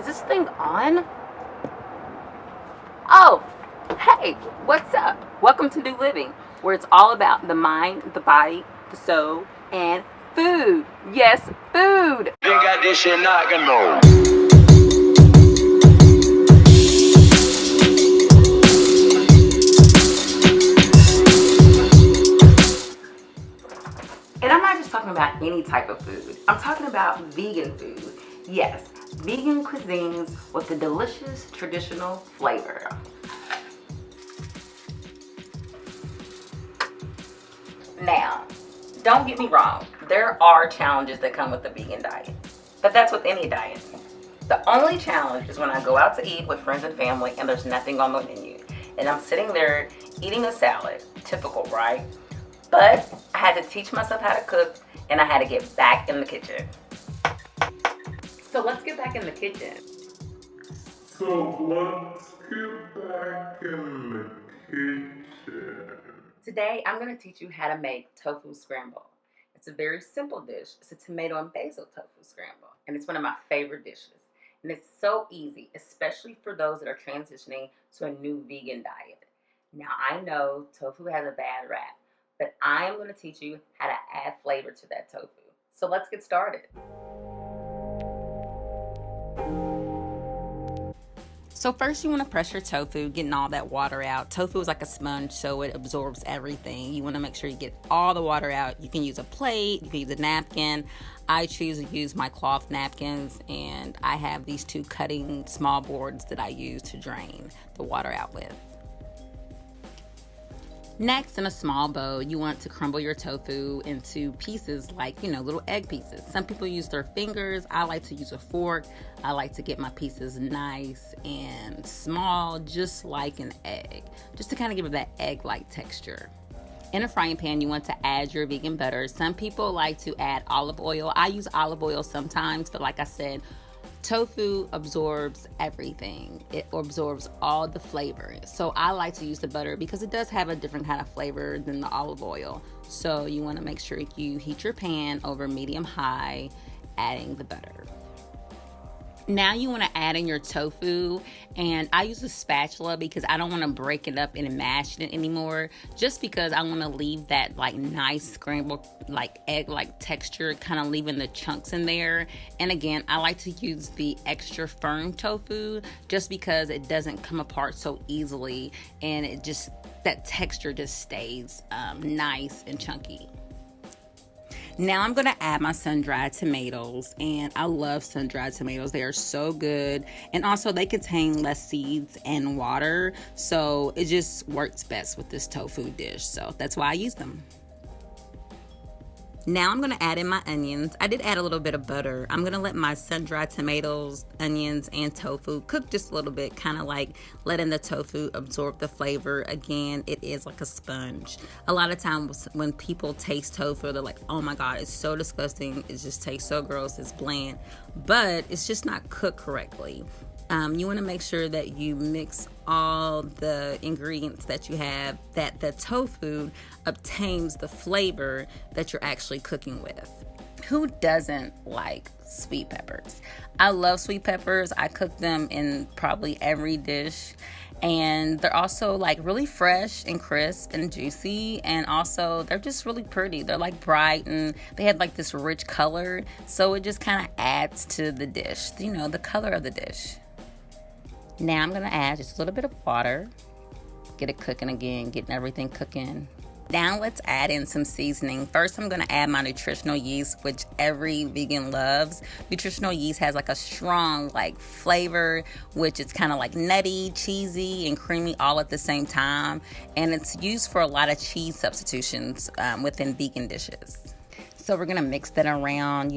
Is this thing on? Oh, hey, what's up? Welcome to New Living, where it's all about the mind, the body, the soul, and food. Yes, food. They got this shit knocking on. And I'm not just talking about any type of food. I'm talking about vegan food. Yes, vegan cuisines with a delicious traditional flavor. Now, don't get me wrong. There are challenges that come with the vegan diet. But that's with any diet. The only challenge is when I go out to eat with friends and family and there's nothing on the menu. And I'm sitting there eating a salad. Typical, right? But I had to teach myself how to cook, and I had to get back in the kitchen. So let's get back in the kitchen. Today, I'm going to teach you how to make tofu scramble. It's a very simple dish. It's a tomato and basil tofu scramble, and it's one of my favorite dishes. And it's so easy, especially for those that are transitioning to a new vegan diet. Now, I know tofu has a bad rap, but I am going to teach you how to add flavor to that tofu. So let's get started. So first you want to press your tofu, getting all that water out. Tofu is like a sponge, so it absorbs everything. You want to make sure you get all the water out. You can use a plate, you can use a napkin. I choose to use my cloth napkins, and I have these two cutting small boards that I use to drain the water out with. Next, in a small bowl, you want to crumble your tofu into pieces like, little egg pieces. Some people use their fingers. I like to use a fork. I like to get my pieces nice and small, just like an egg, just to kind of give it that egg-like texture. In a frying pan, you want to add your vegan butter. Some people like to add olive oil. I use olive oil sometimes, but like I said, tofu absorbs everything. It absorbs all the flavor. So I like to use the butter because it does have a different kind of flavor than the olive oil. So you want to make sure you heat your pan over medium-high, adding the butter. Now you want to add in your tofu, and I use a spatula because I don't want to break it up and mash it anymore, just because I want to leave that nice scrambled egg-like texture, kind of leaving the chunks in there. And again, I like to use the extra firm tofu just because it doesn't come apart so easily, and that texture just stays nice and chunky. Now I'm going to add my sun-dried tomatoes, and I love sun-dried tomatoes. They are so good, and also they contain less seeds and water, so it just works best with this tofu dish, so that's why I use them. Now I'm going to add in my onions. I did add a little bit of butter. I'm going to let my sun-dried tomatoes, onions, and tofu cook just a little bit, kind of like letting the tofu absorb the flavor. Again, it is like a sponge. A lot of times when people taste tofu, they're like, oh my God, it's so disgusting. It just tastes so gross. It's bland. But it's just not cooked correctly. You want to make sure that you mix all the ingredients that you have, that the tofu obtains the flavor that you're actually cooking with. Who doesn't like sweet peppers? I love sweet peppers. I cook them in probably every dish. And they're also really fresh and crisp and juicy. And also they're just really pretty. They're bright, and they have this rich color. So it just kind of adds to the dish, the color of the dish. Now I'm going to add just a little bit of water. Get it cooking again, getting everything cooking. Now let's add in some seasoning. First, I'm going to add my nutritional yeast, which every vegan loves. Nutritional yeast has a strong flavor, which is kind of nutty, cheesy, and creamy all at the same time. And it's used for a lot of cheese substitutions within vegan dishes. So we're going to mix that around,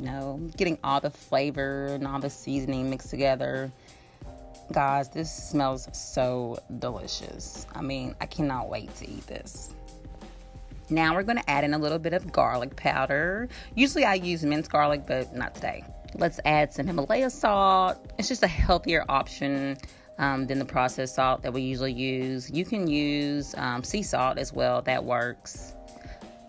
getting all the flavor and all the seasoning mixed together. Guys, this smells so delicious. I cannot wait to eat this. Now we're going to add in a little bit of garlic powder. Usually I use minced garlic, but not today. Let's add some Himalayan salt. It's just a healthier option than the processed salt that we usually use. You can use sea salt as well. That works.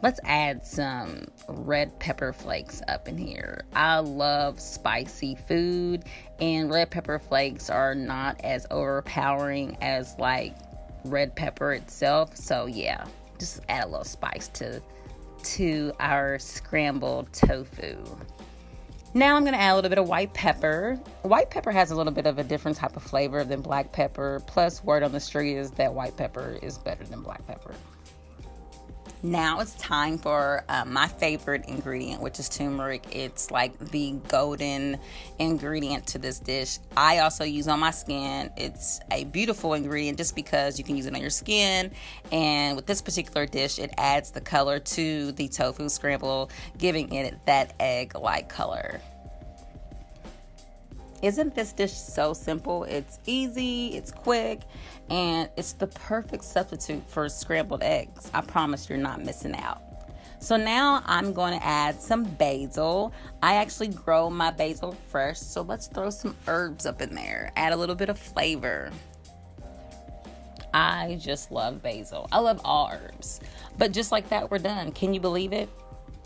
Let's add some red pepper flakes up in here. I love spicy food, and red pepper flakes are not as overpowering as like red pepper itself. So yeah, just add a little spice to our scrambled tofu. Now I'm going to add a little bit of white pepper. White pepper has a little bit of a different type of flavor than black pepper. Plus, word on the street is that white pepper is better than black pepper. Now it's time for my favorite ingredient, which is turmeric. It's like the golden ingredient to this dish. I also use on my skin. It's a beautiful ingredient just because you can use it on your skin. And with this particular dish, it adds the color to the tofu scramble, giving it that egg-like color. Isn't this dish so simple? It's easy, it's quick, and it's the perfect substitute for scrambled eggs. I promise you're not missing out. So now I'm going to add some basil. I actually grow my basil fresh, so let's throw some herbs up in there. Add a little bit of flavor. I just love basil. I love all herbs. But just like that, we're done. Can you believe it?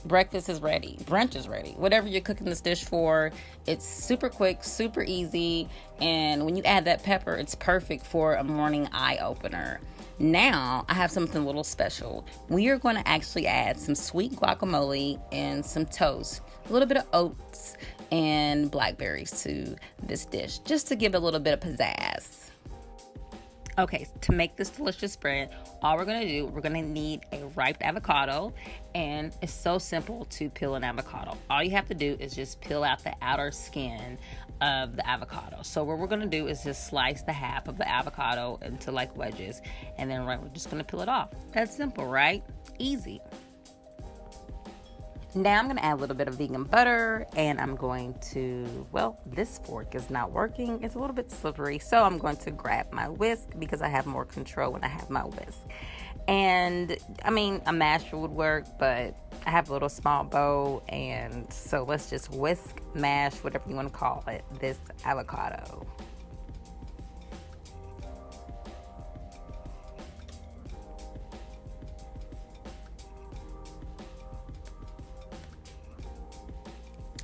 Breakfast is ready. Brunch is ready. Whatever you're cooking this dish for, it's super quick, super easy. And when you add that pepper, it's perfect for a morning eye opener. Now, I have something a little special. We are going to actually add some sweet guacamole and some toast, a little bit of oats and blackberries to this dish, just to give it a little bit of pizzazz. Okay, to make this delicious spread, all we're going to do, we're going to need a ripe avocado, and it's so simple to peel an avocado. All you have to do is just peel out the outer skin of the avocado. So what we're going to do is just slice the half of the avocado into like wedges, and then we're just going to peel it off. That's simple, right? Easy. Now I'm going to add a little bit of vegan butter, and I'm going to, well, this fork is not working. It's a little bit slippery, so I'm going to grab my whisk because I have more control when I have my whisk. And, I mean, a masher would work, but I have a little small bowl, and so let's just whisk, mash, whatever you want to call it, this avocado.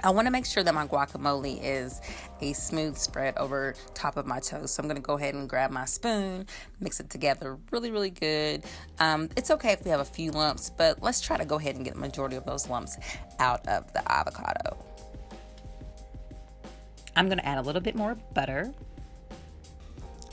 I want to make sure that my guacamole is a smooth spread over top of my toast. So I'm going to go ahead and grab my spoon, mix it together really, really good. It's okay if we have a few lumps, but let's try to go ahead and get the majority of those lumps out of the avocado. I'm going to add a little bit more butter.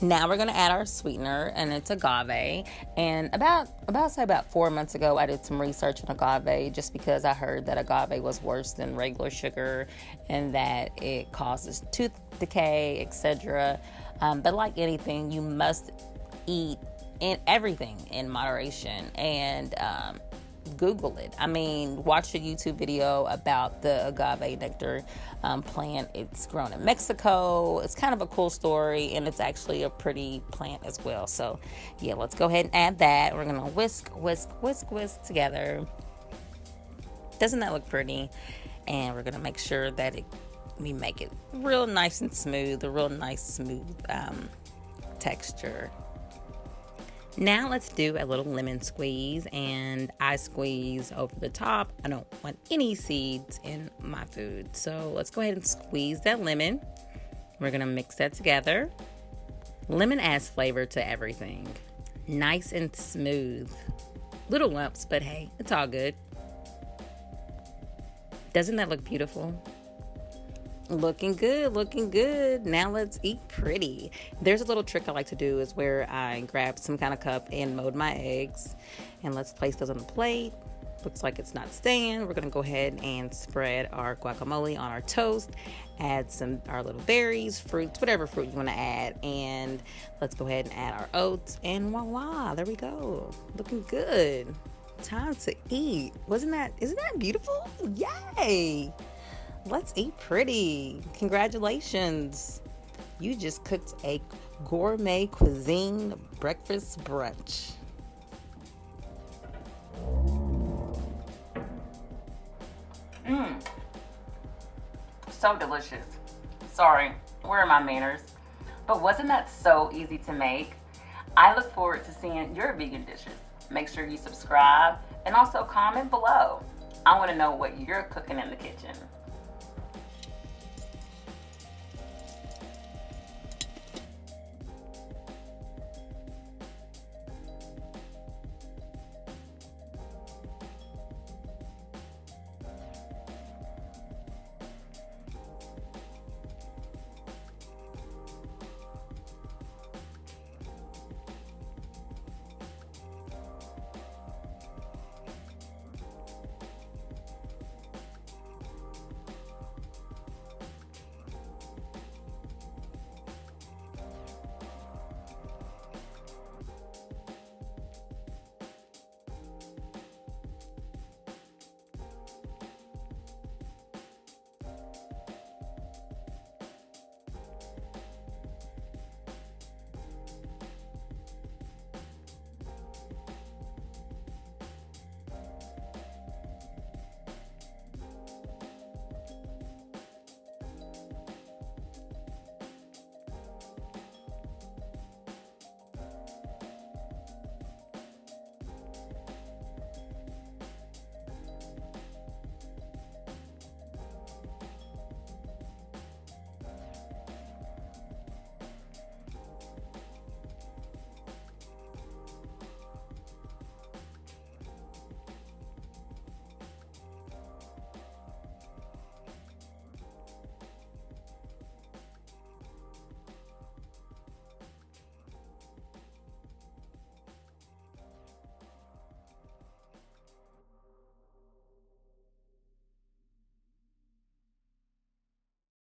Now we're going to add our sweetener, and it's agave. And about 4 months ago, I did some research on agave just because I heard that agave was worse than regular sugar and that it causes tooth decay, etc. But like anything, you must eat everything in moderation, and Google it. I mean, watch a YouTube video about the agave nectar plant. It's grown in Mexico. It's kind of a cool story, and it's actually a pretty plant as well. So yeah, let's go ahead and add that. We're gonna whisk, whisk, whisk, whisk together. Doesn't that look pretty? And we're gonna make sure that we make it real nice and smooth, a real nice smooth texture. Now let's do a little lemon squeeze, and I squeeze over the top. I don't want any seeds in my food. So let's go ahead and squeeze that lemon. We're gonna mix that together. Lemon adds flavor to everything. Nice and smooth. Little lumps, but hey, it's all good. Doesn't that look beautiful? Looking good, looking good. Now let's eat pretty. There's a little trick I like to do is where I grab some kind of cup and mold my eggs. And let's place those on the plate. Looks like it's not staying. We're gonna go ahead and spread our guacamole on our toast. Add our little berries, fruits, whatever fruit you wanna add. And let's go ahead and add our oats. And voila, there we go. Looking good. Time to eat. Isn't that beautiful? Yay! Let's eat pretty. Congratulations. You just cooked a gourmet cuisine breakfast brunch. So delicious. Sorry, where are my manners? But wasn't that so easy to make? I look forward to seeing your vegan dishes. Make sure you subscribe And also comment below. I want to know what you're cooking in the kitchen.